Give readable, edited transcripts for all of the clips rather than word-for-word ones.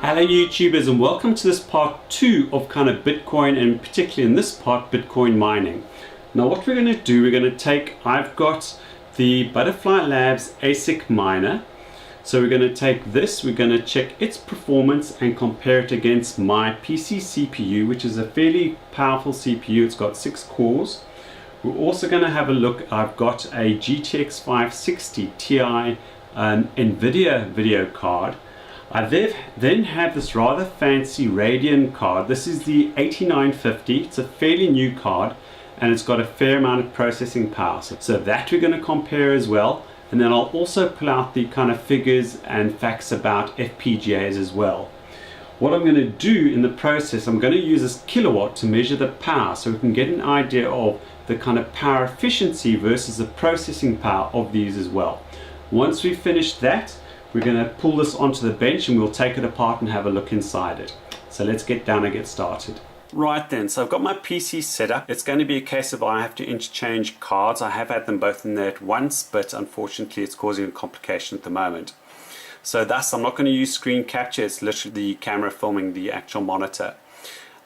Hello YouTubers, and welcome to this part 2 of kind of Bitcoin, and particularly in this part Bitcoin mining. Now what we're going to do, I've got the Butterfly Labs ASIC miner. So we're going to take this, we're going to check its performance and compare it against my PC CPU, which is a fairly powerful CPU. It's got 6 cores. We're also going to have a look. I've got a GTX 560 Ti NVIDIA video card. I then have this rather fancy Radeon card. This is the 8950. It's a fairly new card and it's got a fair amount of processing power. So that we're going to compare as well. And then I'll also pull out the kind of figures and facts about FPGAs as well. What I'm going to do in the process, I'm going to use this kilowatt to measure the power so we can get an idea of the kind of power efficiency versus the processing power of these as well. Once we've finished that, we're going to pull this onto the bench and we'll take it apart and have a look inside it. So let's get down and get started. Right then, so I've got my PC set up. It's going to be a case of I have to interchange cards. I have had them both in there at once, but unfortunately it's causing a complication at the moment. So thus I'm not going to use screen capture. It's literally the camera filming the actual monitor.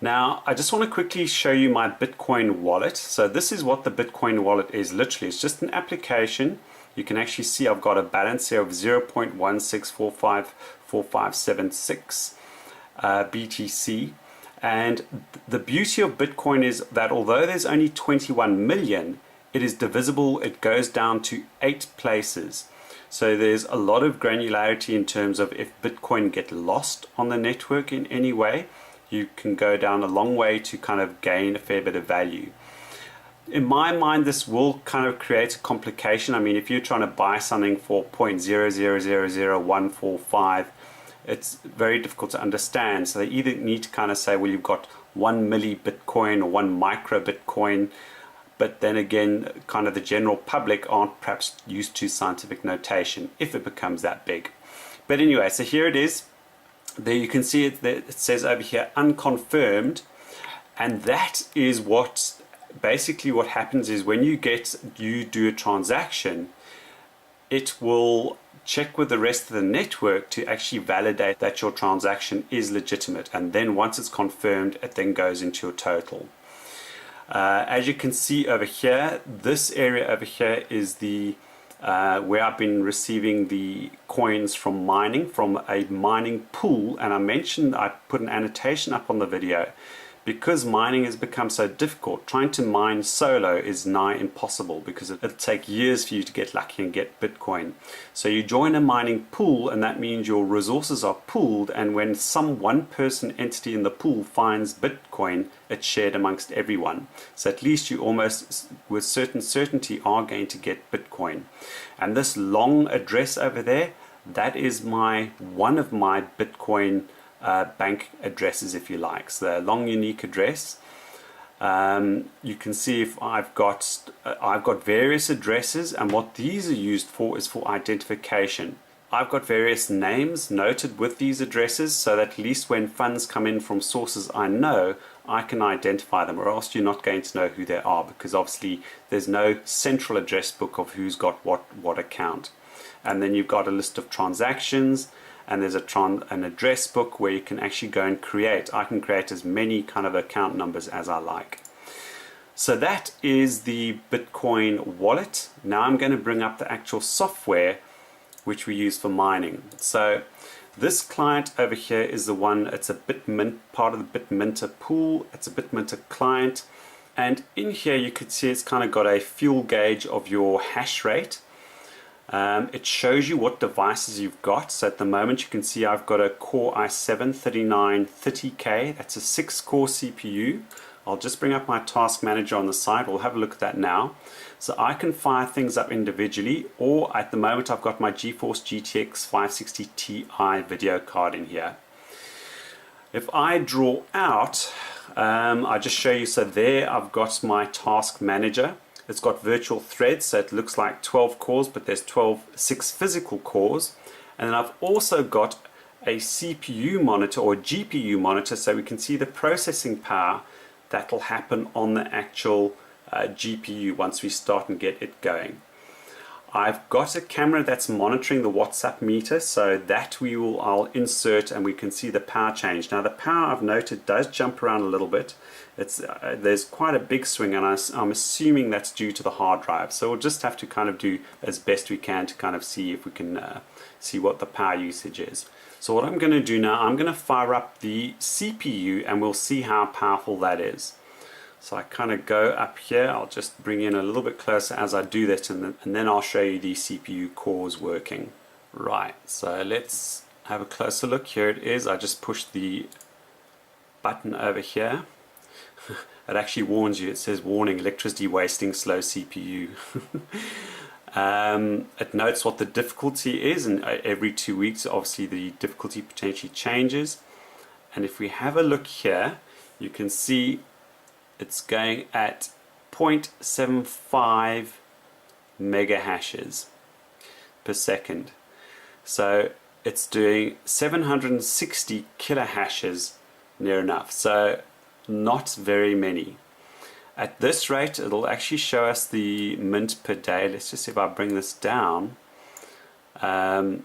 Now I just want to quickly show you my Bitcoin wallet. So this is what the Bitcoin wallet is. Literally it's just an application. You can actually see I've got a balance here of 0.16454576 BTC. And the beauty of Bitcoin is that although there's only 21 million, it is divisible. It goes down to 8 places. So there's a lot of granularity in terms of if Bitcoin get lost on the network in any way, you can go down a long way to kind of gain a fair bit of value. In my mind, this will kind of create a complication. I mean, if you're trying to buy something for 0.0000145, it's very difficult to understand. So they either need to kind of say, well, you've got 1 milli Bitcoin or 1 micro Bitcoin. But then again, kind of the general public aren't perhaps used to scientific notation if it becomes that big. But anyway, so here it is. There you can see it, it says over here, unconfirmed. And that is what basically what happens is when you do a transaction, it will check with the rest of the network to actually validate that your transaction is legitimate, and then once it's confirmed, it then goes into your total. As you can see over here, this area over here is the where I've been receiving the coins from mining, from a mining pool. And I mentioned, I put an annotation up on the video, because mining has become so difficult. Trying to mine solo is nigh impossible because it'll take years for you to get lucky and get Bitcoin. So you join a mining pool, and that means your resources are pooled, and when some one person entity in the pool finds Bitcoin, it's shared amongst everyone. So at least you almost with certain certainty are going to get Bitcoin. And this long address over there, that is one of my Bitcoin bank addresses, if you like. So the long unique address. You can see if I've got various addresses, and what these are used for is for identification. I've got various names noted with these addresses, so that at least when funds come in from sources I know, I can identify them, or else you're not going to know who they are, because obviously there's no central address book of who's got what account. And then you've got a list of transactions, and there's an address book where you can actually go and create. I can create as many kind of account numbers as I like. So that is the Bitcoin wallet. Now I'm going to bring up the actual software which we use for mining. So this client over here is the one, it's a Bitmint, part of the Bitminter pool. It's a Bitminter client. And in here you could see it's kind of got a fuel gauge of your hash rate. It shows you what devices you've got. So at the moment you can see I've got a Core i7-3930K. That's a 6-core CPU. I'll just bring up my task manager on the side. We'll have a look at that now. So I can fire things up individually, or at the moment I've got my GeForce GTX 560 Ti video card in here. If I draw out, I just show you, so there I've got my task manager. It's got virtual threads, so it looks like 12 cores, but there's 6 physical cores. And then I've also got a CPU monitor or GPU monitor, so we can see the processing power that will happen on the actual GPU once we start and get it going. I've got a camera that's monitoring the WhatsApp meter, so that I'll insert and we can see the power change. Now the power, I've noted, does jump around a little bit. There's quite a big swing, and I'm assuming that's due to the hard drive. So we'll just have to kind of do as best we can to kind of see if we can see what the power usage is. So what I'm going to do now, I'm going to fire up the CPU and we'll see how powerful that is. So I kind of go up here, I'll just bring in a little bit closer as I do that, and then I'll show you the CPU cores working. Right, so let's have a closer look. Here it is. I just pushed the button over here. It actually warns you, it says warning, electricity wasting, slow CPU. It notes what the difficulty is, and every 2 weeks obviously the difficulty potentially changes. And if we have a look here, you can see it's going at 0.75 mega hashes per second. So it's doing 760 kilohashes near enough. So not very many. At this rate, it'll actually show us the mint per day. Let's just see if I bring this down. I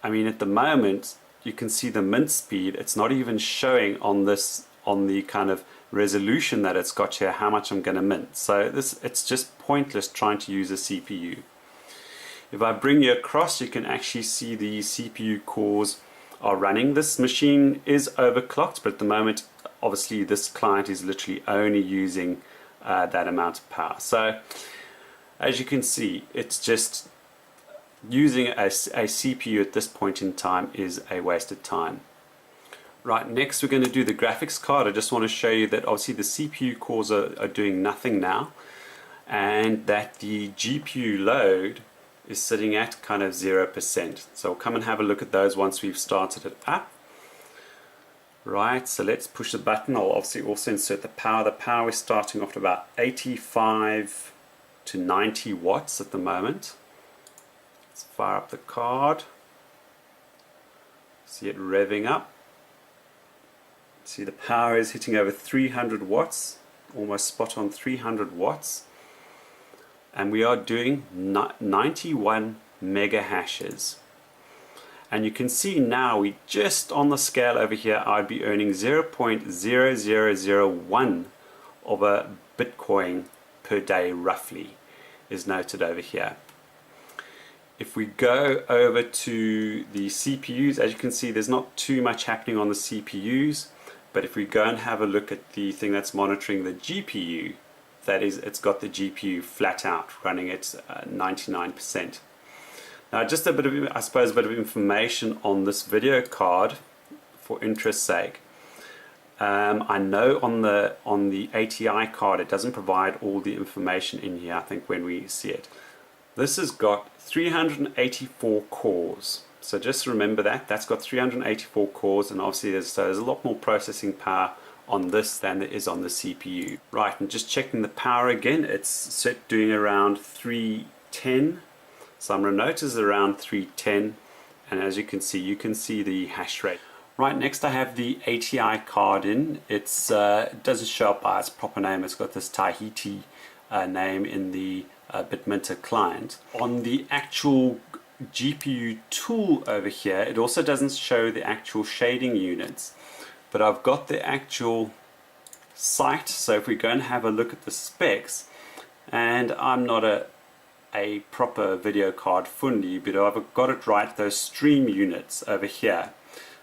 mean, at the moment, you can see the mint speed. It's not even showing on the kind of resolution that it's got here how much I'm going to mint. So it's just pointless trying to use a CPU. If I bring you across, you can actually see the CPU cores are running. This machine is overclocked, but at the moment obviously this client is literally only using that amount of power. So as you can see, it's just using a CPU at this point in time is a waste of time. Right, next we're going to do the graphics card. I just want to show you that obviously the CPU cores are doing nothing now, and that the GPU load is sitting at kind of 0%. So we'll come and have a look at those once we've started it up. Right, so let's push the button. I'll obviously also insert the power. The power is starting off at about 85 to 90 watts at the moment. Let's fire up the card. See it revving up. See, the power is hitting over 300 watts, almost spot on 300 watts. And we are doing 91 mega hashes. And you can see now we just on the scale over here, I'd be earning 0.0001 of a Bitcoin per day roughly, is noted over here. If we go over to the CPUs, as you can see, there's not too much happening on the CPUs. But if we go and have a look at the thing that's monitoring the GPU, that is, it's got the GPU flat out running at 99%. Now, just a bit of, I suppose, a bit of information on this video card for interest's sake. I know on the ATI card it doesn't provide all the information in here, I think, when we see it. This has got 384 cores. So just remember that's got 384 cores, and obviously there's a lot more processing power on this than there is on the CPU. Right, and just checking the power again, it's set doing around 310. So I'm going to notice around 310, and as you can see the hash rate. Right, next I have the ATI card in. It doesn't show up by its proper name. It's got this Tahiti name in the Bitminter client. On the actual GPU tool over here, it also doesn't show the actual shading units, but I've got the actual site. So if we go and have a look at the specs, and I'm not a proper video card fundi, but I've got it right, those stream units over here.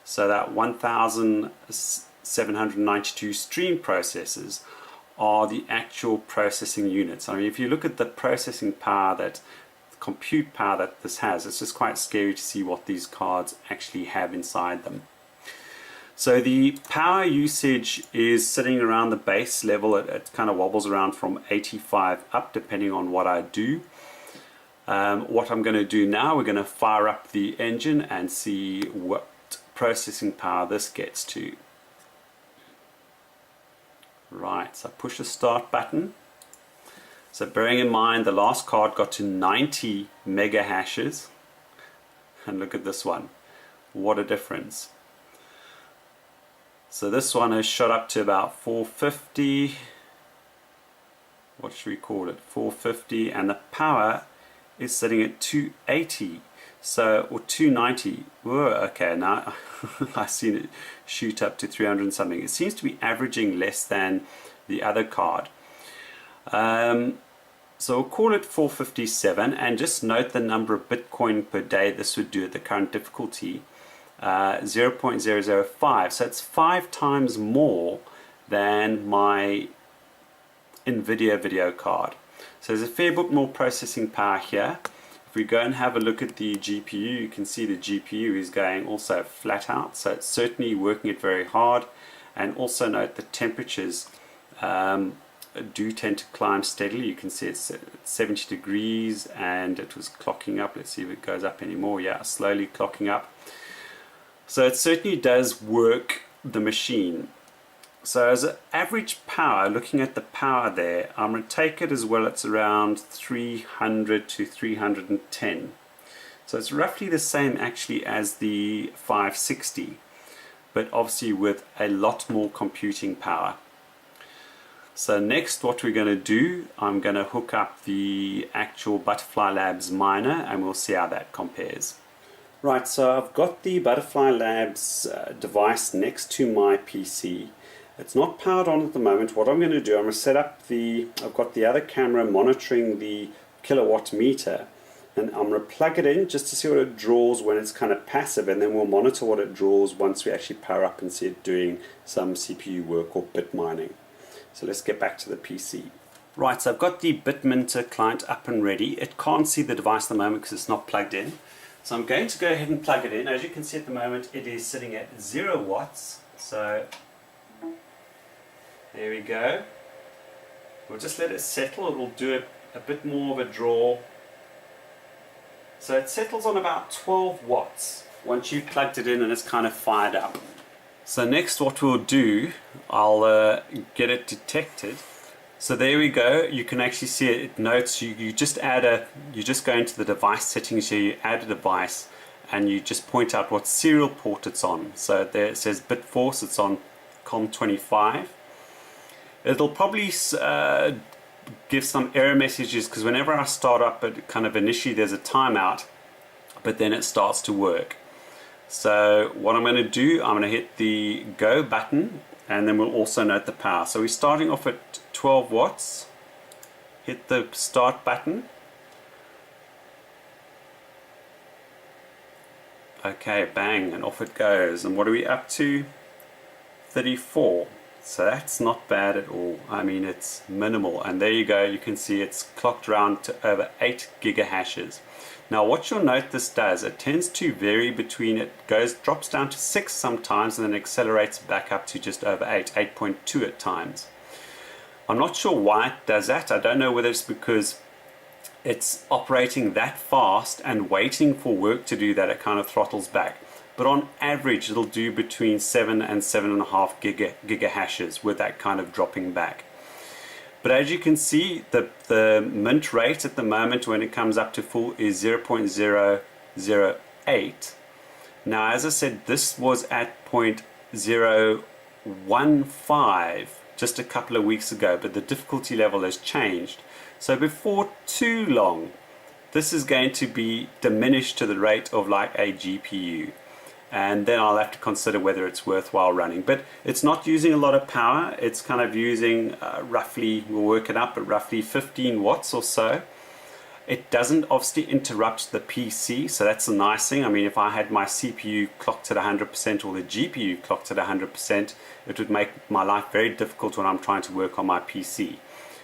So that 1792 stream processors are the actual processing units. I mean, if you look at the processing power, compute power that this has, it's just quite scary to see what these cards actually have inside them. So the power usage is sitting around the base level. It kind of wobbles around from 85 up depending on what I do. What I'm going to do now, we're going to fire up the engine and see what processing power this gets to. Right, so I push the start button. So bearing in mind the last card got to 90 mega hashes, and look at this one, what a difference. So this one has shot up to about 450, what should we call it, 450, and the power is sitting at 280, so, or 290. Whoa, okay, now I've seen it shoot up to 300 and something. It seems to be averaging less than the other card. So we'll call it 457, and just note the number of Bitcoin per day this would do at the current difficulty, 0.005. So it's 5 times more than my NVIDIA video card. So there's a fair bit more processing power here. If we go and have a look at the GPU, you can see the GPU is going also flat out, so it's certainly working it very hard. And also note the temperatures do tend to climb steadily. You can see it's at 70 degrees and it was clocking up. Let's see if it goes up anymore. Yeah, slowly clocking up. So it certainly does work the machine. So as an average power, looking at the power there, I'm going to take it as well. It's around 300 to 310. So it's roughly the same actually as the 560, but obviously with a lot more computing power. So next, what we're going to do, I'm going to hook up the actual Butterfly Labs miner and we'll see how that compares. Right, so I've got the Butterfly Labs device next to my PC. It's not powered on at the moment. What I'm going to do, I'm going to set up I've got the other camera monitoring the kilowatt meter, and I'm going to plug it in just to see what it draws when it's kind of passive, and then we'll monitor what it draws once we actually power up and see it doing some CPU work or bit mining. So let's get back to the PC. Right, so I've got the Bitminter client up and ready. It can't see the device at the moment because it's not plugged in. So I'm going to go ahead and plug it in. As you can see at the moment, it is sitting at 0 watts. So there we go. We'll just let it settle. It will do a bit more of a draw. So it settles on about 12 watts once you've plugged it in and it's kind of fired up. So next what we'll do, I'll get it detected. So there we go. You can actually see it notes you just go into the device settings here, you add a device and you just point out what serial port it's on. So there it says Bitforce, it's on COM25. It'll probably give some error messages because whenever I start up it kind of initially there's a timeout, but then it starts to work. So what I'm going to do, I'm going to hit the go button and then we'll also note the power. So we're starting off at 12 watts. Hit the start button. Okay, bang, and off it goes. And what are we up to? 34. So that's not bad at all. I mean, it's minimal. And there you go, you can see it's clocked around to over 8 gigahashes. Now what you'll note this does, it tends to vary between, drops down to 6 sometimes and then accelerates back up to just over 8.2 at times. I'm not sure why it does that. I don't know whether it's because it's operating that fast and waiting for work to do that it kind of throttles back. But on average it'll do between 7 and 7.5 gigahashes with that kind of dropping back. But as you can see, the mint rate at the moment when it comes up to full is 0.008. Now as I said, this was at 0.015 just a couple of weeks ago, but the difficulty level has changed. So before too long, this is going to be diminished to the rate of like a GPU. And then I'll have to consider whether it's worthwhile running. But it's not using a lot of power. It's kind of using roughly, we'll work it up, but roughly 15 watts or so. It doesn't obviously interrupt the PC, so that's a nice thing. I mean, if I had my CPU clocked at 100% or the GPU clocked at 100%, it would make my life very difficult when I'm trying to work on my PC.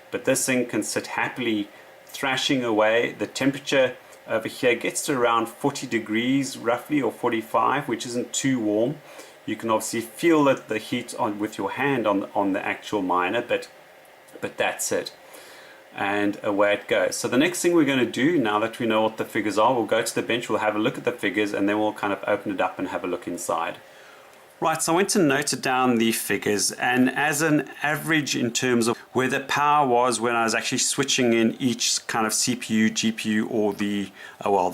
But this thing can sit happily thrashing away. The temperature over here gets to around 40 degrees roughly, or 45, which isn't too warm. You can obviously feel the heat with your hand on the actual miner, but that's it. And away it goes. So the next thing we're going to do, now that we know what the figures are, we'll go to the bench, we'll have a look at the figures, and then we'll kind of open it up and have a look inside. Right, so I went to note down the figures, and as an average in terms of where the power was when I was actually switching in each kind of CPU, GPU, or the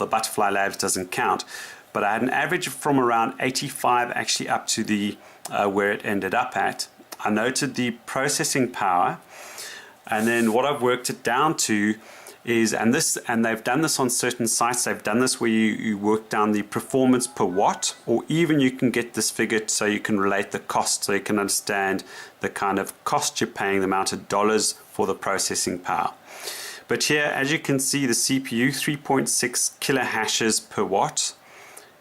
Butterfly Labs doesn't count, but I had an average from around 85 actually up to the where it ended up at. I noted the processing power, and then what I've worked it down to is, and they've done this on certain sites, they've done this where you work down the performance per watt, or even you can get this figured so you can relate the cost, so you can understand the kind of cost you're paying, the amount of dollars for the processing power. But here, as you can see, the CPU 3.6 kilohashes per watt,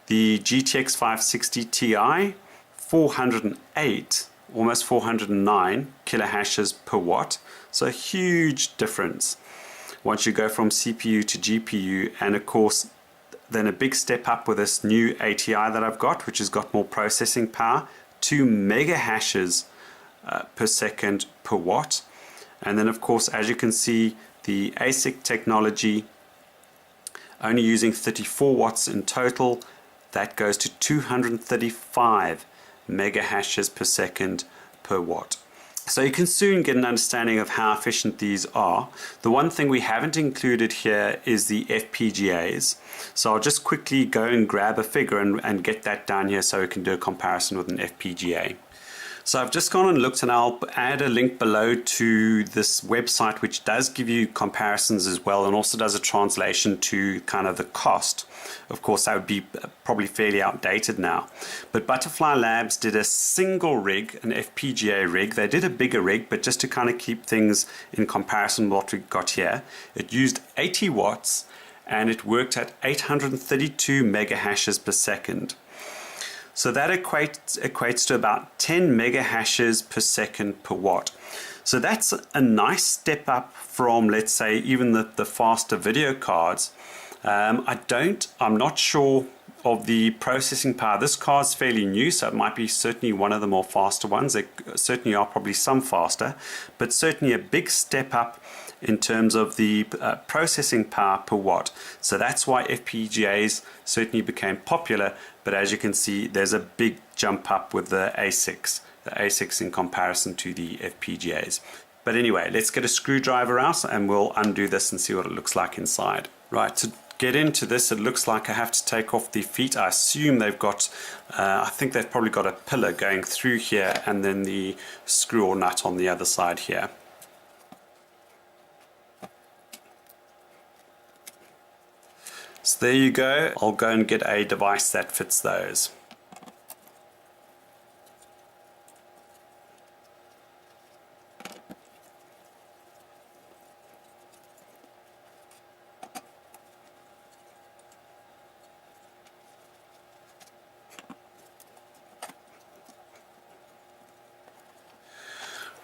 the GTX 560 Ti 408, almost 409 kilohashes per watt. So a huge difference once you go from CPU to GPU, and of course then a big step up with this new ATI that I've got, which has got more processing power, 2 mega hashes per second per watt. And then of course, as you can see, the ASIC technology only using 34 watts in total, that goes to 235 mega hashes per second per watt. So you can soon get an understanding of how efficient these are. The one thing we haven't included here is the FPGAs. So I'll just quickly go and grab a figure and get that down here so we can do a comparison with an FPGA. So I've just gone and looked, and I'll add a link below to this website which does give you comparisons as well, and also does a translation to kind of the cost. Of course, that would be probably fairly outdated now. But Butterfly Labs did a single rig, an FPGA rig. They did a bigger rig, but just to kind of keep things in comparison with what we got here. It used 80 watts and it worked at 832 mega hashes per second. So that equates to about 10 mega hashes per second per watt. So that's a nice step up from, let's say, even the faster video cards. I'm not sure of the processing power. This card's fairly new, so it might be certainly one of the more faster ones. There certainly are probably some faster, but certainly a big step up in terms of the processing power per watt. So that's why FPGAs certainly became popular, but as you can see, there's a big jump up with the ASICs in comparison to the FPGAs. But anyway, let's get a screwdriver out and we'll undo this and see what it looks like inside. Right, to get into this, it looks like I have to take off the feet. I assume they've got, I think they've probably got a pillar going through here and then the screw or nut on the other side here. So there you go. I'll go and get a device that fits those.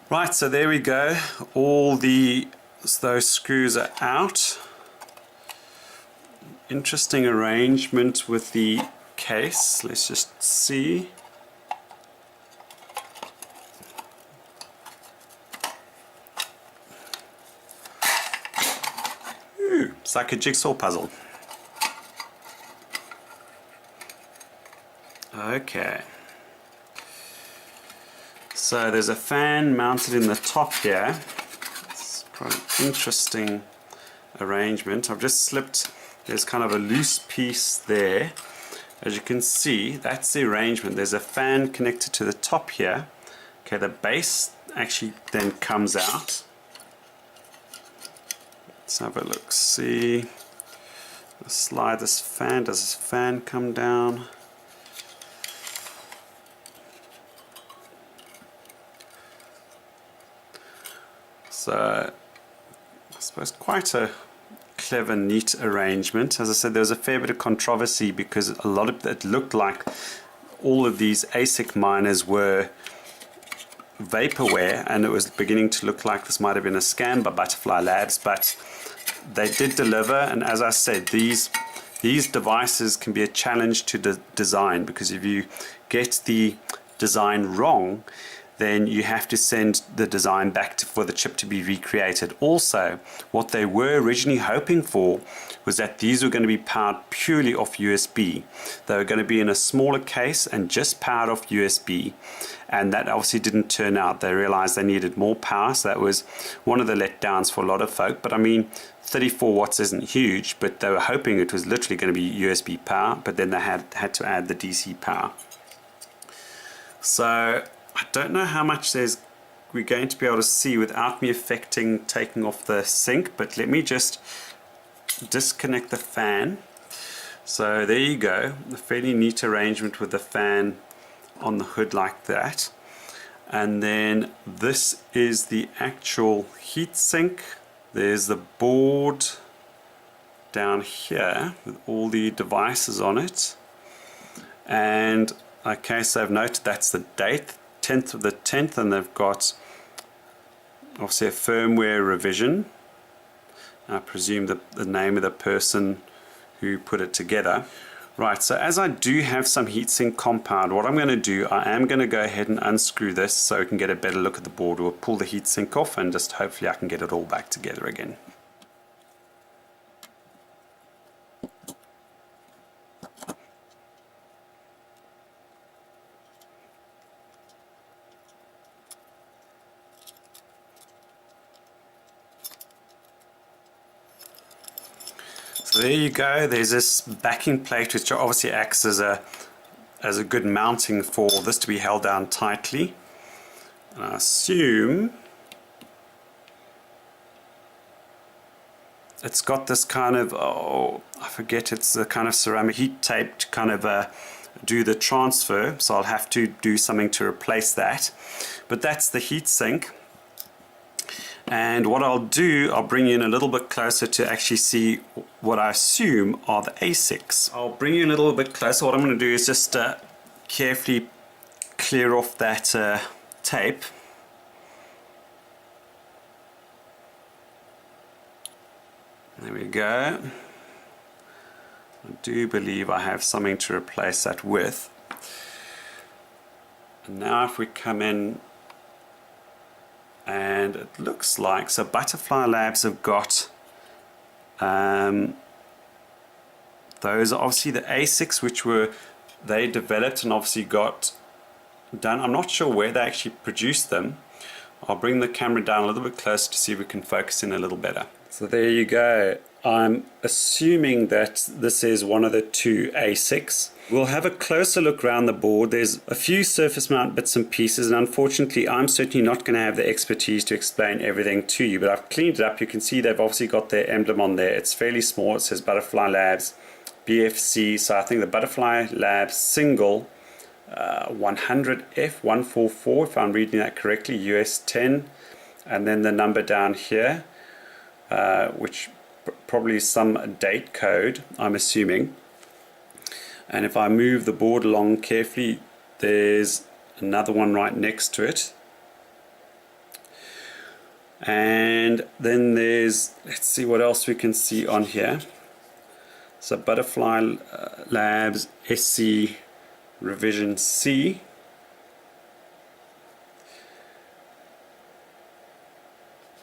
Right, so there we go. All those screws are out. Interesting arrangement with the case. Let's just see. Ooh, it's like a jigsaw puzzle. Okay. So there's a fan mounted in the top here. It's quite an interesting arrangement. I've just slipped. There's kind of a loose piece there. As you can see, that's the arrangement. There's a fan connected to the top here. Okay, the base actually then comes out. Let's have a look. See, let's slide this fan. Does this fan come down? So, I suppose quite a clever, neat arrangement. As I said, there was a fair bit of controversy because a lot of it looked like all of these ASIC miners were vaporware, and it was beginning to look like this might have been a scam by Butterfly Labs, but they did deliver. And as I said, these devices can be a challenge to design, because if you get the design wrong, then you have to send the design back for the chip to be recreated. Also, what they were originally hoping for was that these were going to be powered purely off USB. They were going to be in a smaller case and just powered off USB, and that obviously didn't turn out. They realized they needed more power, so that was one of the letdowns for a lot of folk. But I mean, 34 watts isn't huge, but they were hoping it was literally going to be USB power, but then they had to add the DC power. So I don't know how much we're going to be able to see without me taking off the sync, but let me just disconnect the fan. So there you go, a fairly neat arrangement with the fan on the hood like that. And then this is the actual heatsink. There's the board down here with all the devices on it. And okay, so I've noted that's the date, 10th of the 10th, and they've got obviously a firmware revision. I presume the name of the person who put it together. Right, so as I do have some heatsink compound, what I'm going to do, I am going to go ahead and unscrew this so we can get a better look at the board. We'll pull the heatsink off and just hopefully I can get it all back together again. So there you go, there's this backing plate which obviously acts as a good mounting for this to be held down tightly. And I assume it's got this kind of, oh, I forget, it's the kind of ceramic heat tape to kind of do the transfer, so I'll have to do something to replace that. But that's the heat sink. And what I'll do, I'll bring you in a little bit closer to actually see what I assume are the ASICs. I'll bring you in a little bit closer. What I'm going to do is just carefully clear off that tape. There we go. I do believe I have something to replace that with. And now if we come in, and it looks like, so Butterfly Labs have got those are obviously the ASICs which they developed and obviously got done. I'm not sure where they actually produced them. I'll bring the camera down a little bit closer to see if we can focus in a little better. So there you go. I'm assuming that this is one of the two ASICs. We'll have a closer look around the board. There's a few surface mount bits and pieces, and unfortunately I'm certainly not going to have the expertise to explain everything to you, but I've cleaned it up. You can see they've obviously got their emblem on there. It's fairly small. It says Butterfly Labs BFC, so I think the Butterfly Labs single 100F144, if I'm reading that correctly, US 10, and then the number down here, which probably some date code, I'm assuming. And if I move the board along carefully, there's another one right next to it. And then there's, let's see what else we can see on here. So Butterfly Labs SC Revision C.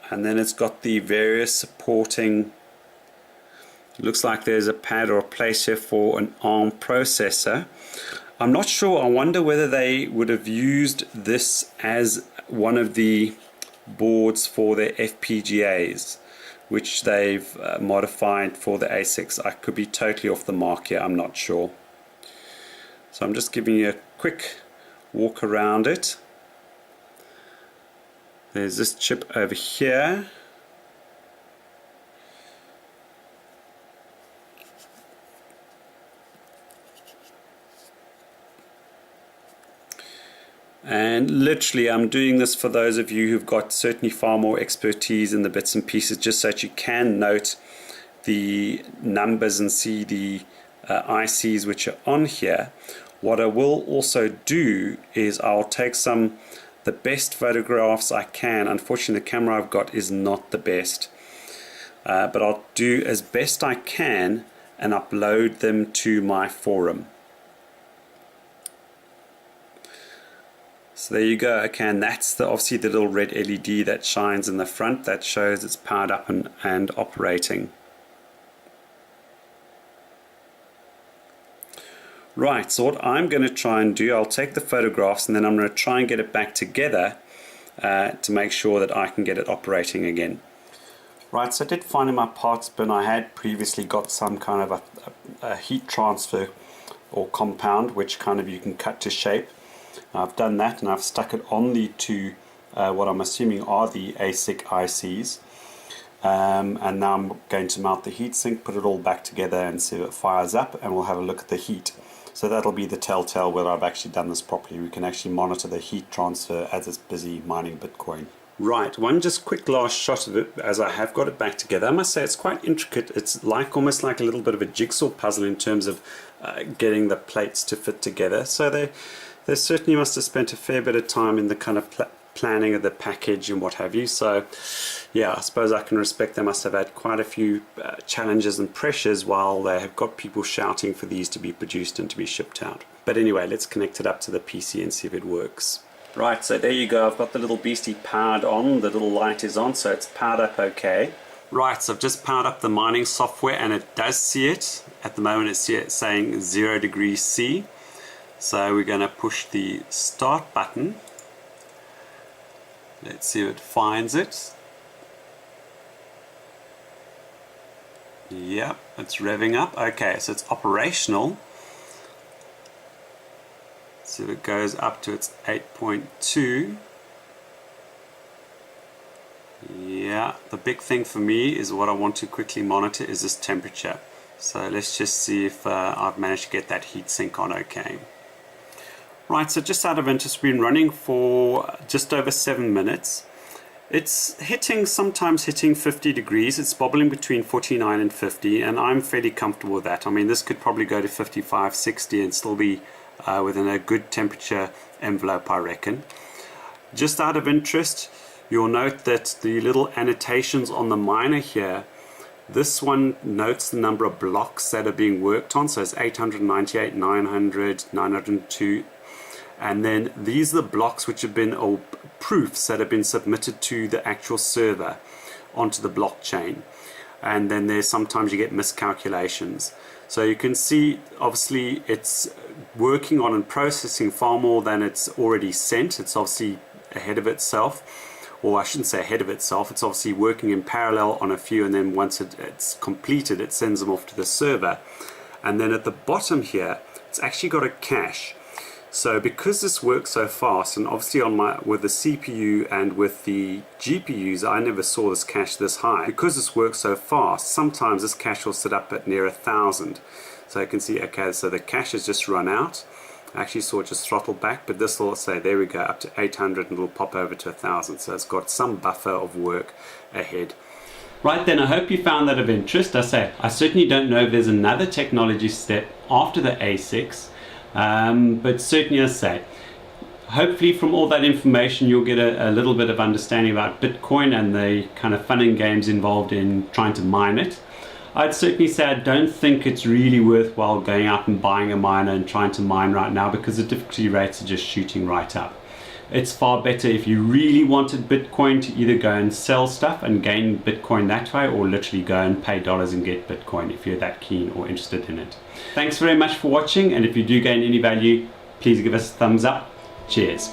And then it's got the various supporting, looks like there's a pad or a place here for an ARM processor. I'm not sure. I wonder whether they would have used this as one of the boards for their FPGAs, which they've modified for the ASICs. I could be totally off the mark here. I'm not sure. So I'm just giving you a quick walk around it. There's this chip over here. And literally I'm doing this for those of you who've got certainly far more expertise in the bits and pieces, just so that you can note the numbers and see the ICs which are on here. What I will also do is I'll take the best photographs I can. Unfortunately the camera I've got is not the best, but I'll do as best I can and upload them to my forum. So there you go. Okay, and that's obviously the little red LED that shines in the front that shows it's powered up and operating. Right, so what I'm going to try and do, I'll take the photographs and then I'm going to try and get it back together to make sure that I can get it operating again. Right, so I did find in my parts bin I had previously got some kind of a heat transfer or compound which kind of you can cut to shape. I've done that and I've stuck it on the two what I'm assuming are the ASIC ICs. And now I'm going to mount the heatsink, put it all back together and see if it fires up, and we'll have a look at the heat. So that'll be the telltale whether I've actually done this properly. We can actually monitor the heat transfer as it's busy mining Bitcoin. Right, one just quick last shot of it as I have got it back together. I must say it's quite intricate. It's like almost like a little bit of a jigsaw puzzle in terms of getting the plates to fit together. So they certainly must have spent a fair bit of time in the kind of planning of the package and what have you. So yeah, I suppose I can respect they must have had quite a few challenges and pressures while they have got people shouting for these to be produced and to be shipped out. But anyway, let's connect it up to the PC and see if it works. Right, so there you go. I've got the little beastie powered on. The little light is on, so it's powered up okay. Right, so I've just powered up the mining software and it does see it. At the moment it's saying 0 degrees C. So we're going to push the start button. Let's see if it finds it. Yep, it's revving up. Okay, so it's operational. So it goes up to its 8.2. Yeah, the big thing for me is what I want to quickly monitor is this temperature. So let's just see if I've managed to get that heatsink on okay. Right, so just out of interest, we've been running for just over 7 minutes. It's sometimes hitting 50 degrees. It's bobbling between 49 and 50, and I'm fairly comfortable with that. I mean, this could probably go to 55, 60 and still be within a good temperature envelope, I reckon. Just out of interest, you'll note that the little annotations on the miner here, this one notes the number of blocks that are being worked on, so it's 898, 900, 902, and then these are the blocks which have been, or proofs that have been submitted to the actual server onto the blockchain. And then there's sometimes you get miscalculations. So you can see obviously it's working on and processing far more than it's already sent. It's obviously ahead of itself, or I shouldn't say ahead of itself, it's obviously working in parallel on a few, and then once it's completed it sends them off to the server. And then at the bottom here it's actually got a cache. So because this works so fast, and obviously with the CPU and with the GPUs, I never saw this cache this high. Because this works so fast, sometimes this cache will sit up at near 1,000. So you can see, okay, so the cache has just run out. I actually saw it just throttle back, but this will say, there we go, up to 800, and it'll pop over to 1,000. So it's got some buffer of work ahead. Right then, I hope you found that of interest. I certainly don't know if there's another technology step after the ASICs. But certainly, as I say, hopefully from all that information you'll get a little bit of understanding about Bitcoin and the kind of fun and games involved in trying to mine it. I'd certainly say I don't think it's really worthwhile going out and buying a miner and trying to mine right now, because the difficulty rates are just shooting right up. It's far better if you really wanted Bitcoin to either go and sell stuff and gain Bitcoin that way, or literally go and pay dollars and get Bitcoin if you're that keen or interested in it. Thanks very much for watching, and if you do gain any value, please give us a thumbs up. Cheers.